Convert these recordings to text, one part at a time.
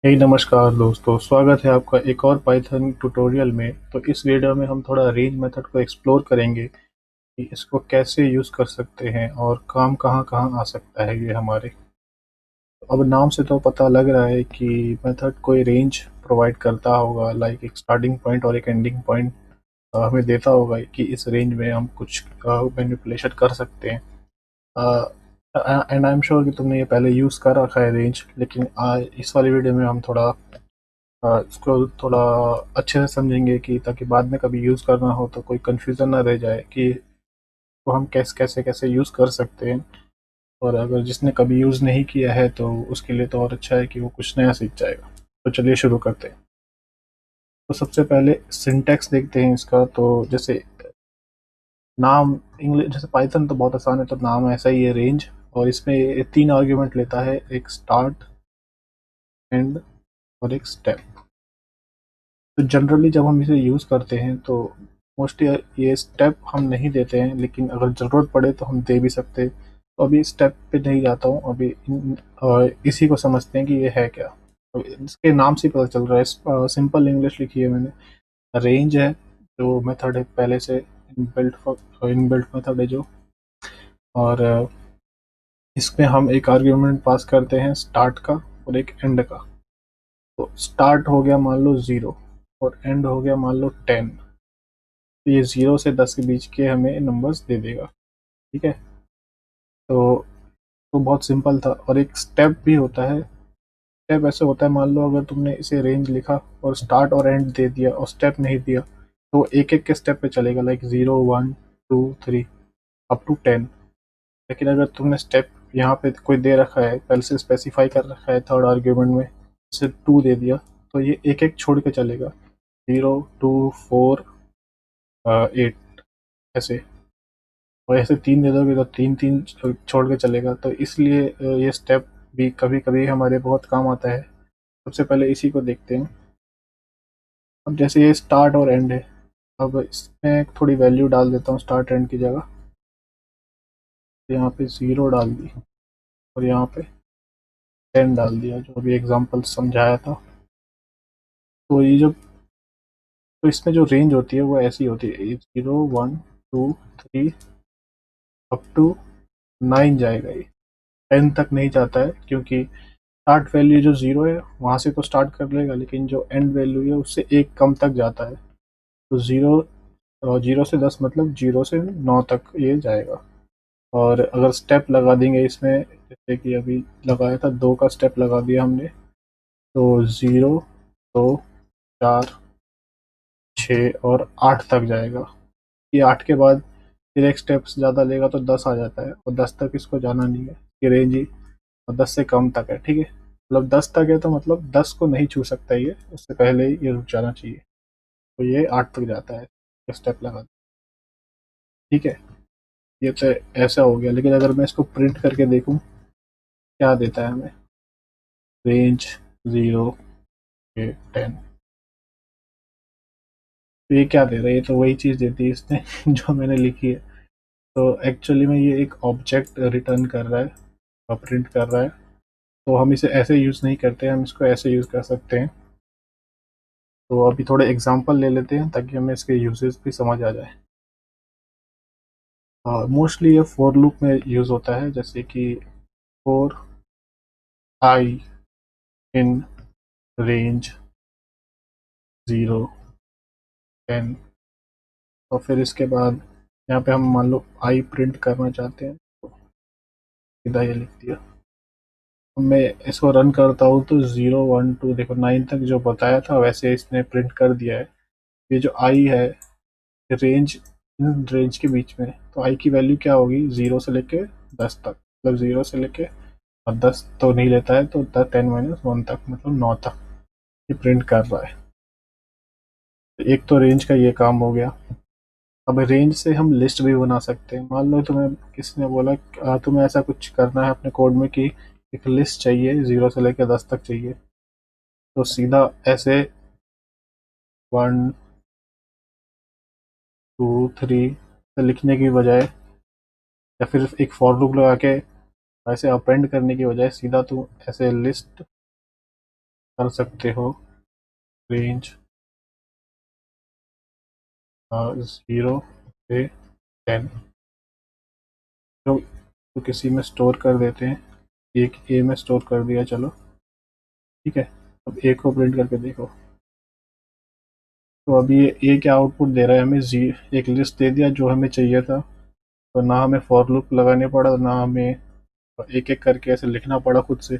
नमस्कार दोस्तों, स्वागत है आपका एक और पाइथन ट्यूटोरियल में। तो इस वीडियो में हम थोड़ा रेंज मेथड को एक्सप्लोर करेंगे कि इसको कैसे यूज़ कर सकते हैं और काम कहाँ कहाँ आ सकता है ये हमारे। अब नाम से तो पता लग रहा है कि मेथड कोई रेंज प्रोवाइड करता होगा, लाइक एक स्टार्टिंग पॉइंट और एक एंडिंग पॉइंट हमें देता होगा कि इस रेंज में हम कुछ मैनिपुलेशन कर सकते हैं। एंड आई एम श्योर कि तुमने ये पहले यूज़ कर रखा है रेंज, लेकिन इस वाली वीडियो में हम थोड़ा इसको थोड़ा अच्छे से समझेंगे कि ताकि बाद में कभी यूज़ करना हो तो कोई कन्फ्यूज़न ना रह जाए कि वो हम कैसे कैसे कैसे यूज़ कर सकते हैं। और अगर जिसने कभी यूज़ नहीं किया है तो उसके लिए तो और अच्छा है कि वो कुछ नया सीख जाएगा। तो चलिए शुरू करते हैं। तो सबसे पहले सिंटैक्स देखते हैं इसका। तो जैसे नाम इंग्लिश, जैसे पाइथन तो बहुत आसान है, तो नाम ऐसा ही है रेंज। और इसमें ये 3 आर्ग्यूमेंट लेता है, एक स्टार्ट, एंड और एक स्टेप। तो जनरली जब हम इसे यूज़ करते हैं तो मोस्टली ये स्टेप हम नहीं देते हैं, लेकिन अगर ज़रूरत पड़े तो हम दे भी सकते हैं। तो अभी स्टेप पे नहीं जाता हूँ, अभी इसी को समझते हैं कि ये है क्या। तो इसके नाम से ही पता चल रहा है, सिंपल इंग्लिश लिखी है मैंने। रेंज है जो मेथड है पहले से इनबिल्ट मेथड है जो। और इसमें हम एक आर्ग्यूमेंट पास करते हैं स्टार्ट का और एक एंड का। तो स्टार्ट हो गया मान लो 0 और एंड हो गया मान लो 10। तो ये 0 से 10 के बीच के हमें नंबर्स दे देगा। ठीक है। तो बहुत सिंपल था। और एक स्टेप भी होता है। स्टेप ऐसे होता है, मान लो अगर तुमने इसे रेंज लिखा और स्टार्ट और एंड दे दिया और स्टेप नहीं दिया, तो एक एक के स्टेप पे चलेगा, लाइक 0 1 2 3 अप टू 10। लेकिन अगर तुमने स्टेप यहाँ पे कोई दे रखा है, पहले से स्पेसिफाई कर रखा है थर्ड आर्ग्यूमेंट में, जैसे 2 दे दिया, तो ये एक एक छोड़ के चलेगा, 0 2 4 8 ऐसे। और ऐसे 3 दे दोगे तो 3 3 छोड़ के चलेगा। तो इसलिए ये स्टेप भी कभी कभी हमारे बहुत काम आता है। सबसे पहले इसी को देखते हैं। अब जैसे ये स्टार्ट और एंड है, अब इसमें थोड़ी वैल्यू डाल देता हूँ स्टार्ट एंड की जगह। तो यहाँ पे 0 डाल दी और यहाँ पे 10 डाल दिया, जो अभी एग्जांपल समझाया था। तो ये जो, तो इसमें जो रेंज होती है वो ऐसी होती है, 0 1 2 3 अप टू 9 जाएगा ये। 10 तक नहीं जाता है, क्योंकि स्टार्ट वैल्यू जो 0 है वहाँ से तो स्टार्ट कर लेगा, लेकिन जो एंड वैल्यू है उससे एक कम तक जाता है। तो 0 से 10 मतलब 0 से 9 तक ये जाएगा। और अगर स्टेप लगा देंगे इसमें, जैसे कि अभी लगाया था, 2 का स्टेप लगा दिया हमने, तो 0 2 4 6 और 8 तक जाएगा। ये 8 के बाद फिर एक स्टेप ज़्यादा लेगा तो 10 आ जाता है, और 10 तक इसको जाना नहीं है। ये रेंज ही और 10 से कम तक है। ठीक है, मतलब 10 तक है तो मतलब 10 को नहीं छू सकता ये, उससे पहले ही ये रुक जाना चाहिए। तो ये 8 तक जाता है स्टेप लगा। ठीक है, ये तो ऐसा हो गया। लेकिन अगर मैं इसको प्रिंट करके देखूं, क्या देता है हमें, रेंज 0 से 10। तो ये क्या दे रहा है, ये तो वही चीज़ देती है इसने जो मैंने लिखी है। तो एक्चुअली में ये एक ऑब्जेक्ट रिटर्न कर रहा है और प्रिंट कर रहा है। तो हम इसे ऐसे यूज़ नहीं करते, हम इसको ऐसे यूज़ कर सकते हैं। तो अभी थोड़े एग्जांपल ले लेते हैं ताकि हमें इसके यूजेस भी समझ आ जाए। मोस्टली ये फॉर लूप में यूज़ होता है, जैसे कि फॉर आई इन रेंज 0 10। और फिर इसके बाद यहाँ पे हम मान लो आई प्रिंट करना चाहते हैं, तो सीधा ये लिख दिया। मैं इसको रन करता हूँ तो 0 1 2 देखो 9 तक जो बताया था वैसे इसने प्रिंट कर दिया है। ये जो आई है, रेंज, इन रेंज के बीच में, तो आई की वैल्यू क्या होगी, 0 से लेके 10 तक, मतलब 0 से लेके, और 10 तो नहीं लेता है, तो 10 - 1 तक, मतलब 9 तक ये प्रिंट कर रहा है। तो एक तो रेंज का ये काम हो गया। अब रेंज से हम लिस्ट भी बना सकते हैं। मान लो तुम्हें किसी ने बोला तुम्हें ऐसा कुछ करना है अपने कोड में कि एक लिस्ट चाहिए, 0 से लेकर 10 तक चाहिए। तो सीधा ऐसे 1 2 3 लिखने की बजाय, या फिर एक फॉर लूप लगा के ऐसे अपेंड करने की बजाय, सीधा तू ऐसे लिस्ट कर सकते हो रेंज 0 से 10 तो किसी में स्टोर कर देते हैं। एक ए में स्टोर कर दिया, चलो ठीक है। अब ए को प्रिंट करके देखो। तो अभी ये ए क्या आउटपुट दे रहा है हमें, जी एक लिस्ट दे दिया जो हमें चाहिए था। तो ना हमें फॉर लूप लगाने पड़ा, ना हमें एक एक करके ऐसे लिखना पड़ा खुद से।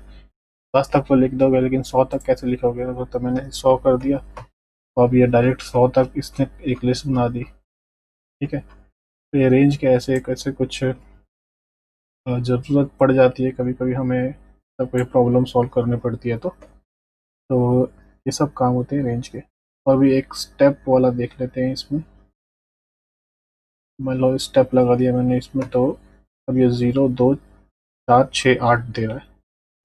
10 तक तो लिख दोगे, लेकिन 100 तक कैसे लिखोगे? तो मैंने 100 कर दिया। तो अब ये डायरेक्ट 100 तक इसने एक लिस्ट बना दी, ठीक है। तो ये रेंज के ऐसे कैसे कुछ ज़रूरत पड़ जाती है कभी कभी हमें, तब कोई प्रॉब्लम सॉल्व करनी पड़ती है तो ये सब काम होते हैं रेंज के। और भी एक स्टेप वाला देख लेते हैं इसमें। मान लो स्टेप लगा दिया मैंने इसमें, तो अब ये 0 2 4 6 8 दे रहा है,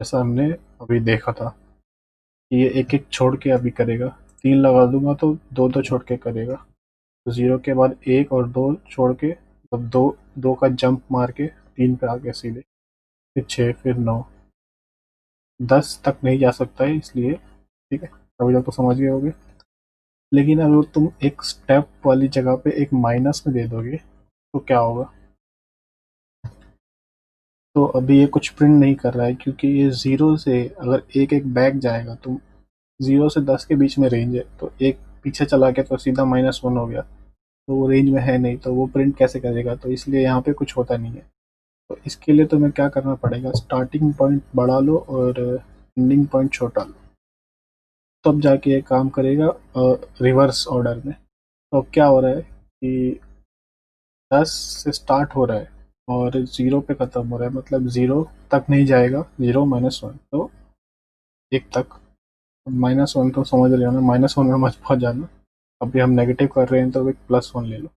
जैसा हमने अभी देखा था कि ये एक एक छोड़ के अभी करेगा। 3 लगा दूंगा तो 2 2 छोड़ के करेगा। तो 0 के बाद 1 और 2 छोड़ के, मतलब 2 2 का जंप मार के 3 पे आ गया सीधे, फिर 6 फिर 9 10 तक नहीं जा सकता है इसलिए, ठीक है। अभी तक तो समझ गए होगे। लेकिन अगर तुम एक स्टेप वाली जगह पे एक माइनस में दे दोगे तो क्या होगा? तो अभी ये कुछ प्रिंट नहीं कर रहा है, क्योंकि ये 0 से अगर एक एक बैक जाएगा तो 0 से 10 के बीच में रेंज है, तो एक पीछे चला गया तो सीधा -1 हो गया, तो वो रेंज में है नहीं, तो वो प्रिंट कैसे करेगा? तो इसलिए यहाँ पे कुछ होता नहीं है। तो इसके लिए तुम्हें क्या करना पड़ेगा, स्टार्टिंग पॉइंट बड़ा लो और एंडिंग पॉइंट छोटा लो, तब जाके ये काम करेगा रिवर्स ऑर्डर में। तो अब क्या हो रहा है कि 10 से स्टार्ट हो रहा है और 0 पे ख़त्म हो रहा है, मतलब 0 तक नहीं जाएगा, 0 -1 तो 1 तक। -1 तो समझ रहे हो ना, -1 में मत पहुंच जाना। अभी हम नेगेटिव कर रहे हैं तो एक +1 ले लो।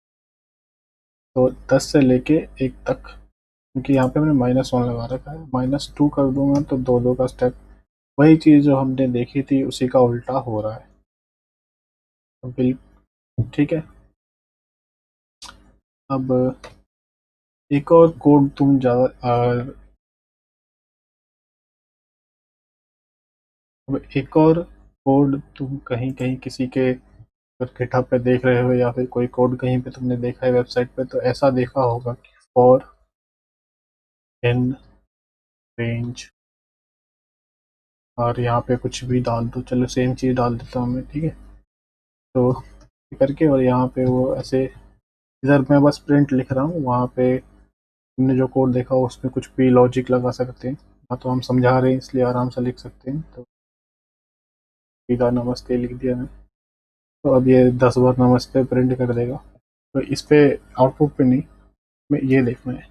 तो 10 से लेके 1 तक, क्योंकि यहाँ पे मैंने -1 लगा रखा है। -2 कर दूंगा तो 2 2 का स्टेप, वही चीज़ जो हमने देखी थी उसी का उल्टा हो रहा है। तो बिल्कुल ठीक है। अब एक और कोड तुम ज़्यादा, अब एक और कोड तुम कहीं कहीं किसी के गिटहब पे देख रहे हो, या फिर कोई कोड कहीं पे तुमने देखा है वेबसाइट पे, तो ऐसा देखा होगा कि फॉर इन रेंज, और यहाँ पे कुछ भी डाल दो, चलो सेम चीज़ डाल देता हूँ मैं, ठीक है। तो करके और यहाँ पे वो ऐसे, इधर मैं बस प्रिंट लिख रहा हूँ, वहाँ पे तुमने जो कोड देखा उसमें कुछ भी लॉजिक लगा सकते हैं। हाँ तो हम समझा रहे हैं इसलिए आराम से लिख सकते हैं। तो सीधा नमस्ते लिख दिया मैं, तो अब ये 10 बार नमस्ते प्रिंट कर देगा। तो इस पे आउटपुट पे नहीं, मैं ये देखना है।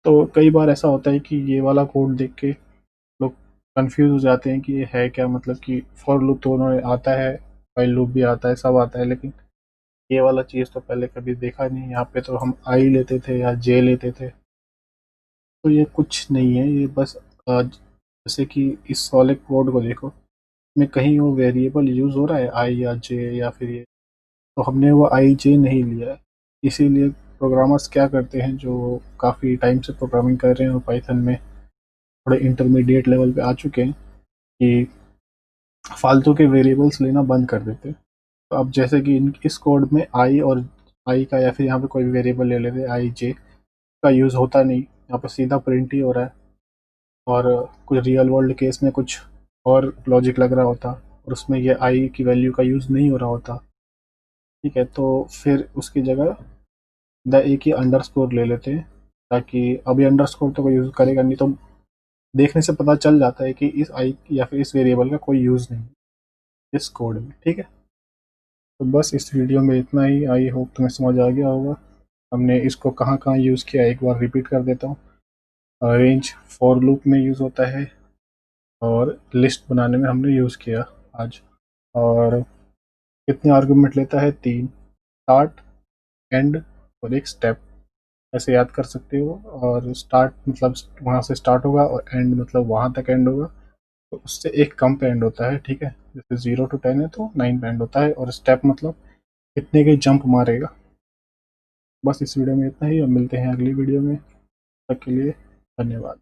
तो कई बार ऐसा होता है कि ये वाला कोड देख के लोग कंफ्यूज हो जाते हैं कि ये है क्या, मतलब कि फॉर लूप तो उन्होंने आता है, वाइल लूप भी आता है, सब आता है, लेकिन ये वाला चीज़ तो पहले कभी देखा नहीं। यहाँ पे तो हम आई लेते थे या जे लेते थे, तो ये कुछ नहीं है। ये बस जैसे कि इस वाले कोड को देखो, में कहीं वो वेरिएबल यूज़ हो रहा है आई या जे या फिर ये, तो हमने वो आई जे नहीं लिया है। इसीलिए प्रोग्रामर्स क्या करते हैं जो काफ़ी टाइम से प्रोग्रामिंग कर रहे हैं और पाइथन में थोड़े इंटरमीडिएट लेवल पे आ चुके हैं, कि फालतू के वेरिएबल्स लेना बंद कर देते हैं। तो अब जैसे कि इस कोड में आई और आई का, या फिर यहाँ पे कोई भी वेरिएबल ले लेते, आई जे का यूज़ होता नहीं, यहाँ पे सीधा प्रिंट ही हो रहा है। और कुछ रियल वर्ल्ड केस में कुछ और लॉजिक लग रहा होता, और उसमें ये आई की वैल्यू का यूज़ नहीं हो रहा होता, ठीक है। तो फिर उसकी जगह द ए की अंडरस्कोर ले लेते हैं, ताकि अभी अंडरस्कोर तो कोई यूज़ करेगा नहीं, तो देखने से पता चल जाता है कि इस आई या फिर इस वेरिएबल का कोई यूज़ नहीं है इस कोड में, ठीक है। तो बस इस वीडियो में इतना ही। आई होप तुम्हें समझ आ गया होगा हमने इसको कहाँ कहाँ यूज़ किया। एक बार रिपीट कर देता हूँ। रेंज फॉर लूप में यूज़ होता है, और लिस्ट बनाने में हमने यूज़ किया आज। और कितने आर्गुमेंट लेता है? 3, स्टार्ट, एंड और एक स्टेप, ऐसे याद कर सकते हो। और स्टार्ट मतलब वहाँ से स्टार्ट होगा, और एंड मतलब वहाँ तक एंड होगा, तो उससे एक कम पे एंड होता है, ठीक है। जैसे 0 to 10 है तो 9 पे एंड होता है, और स्टेप मतलब कितने के जंप मारेगा। बस इस वीडियो में इतना ही, और मिलते हैं अगली वीडियो में। तब तक के लिए धन्यवाद।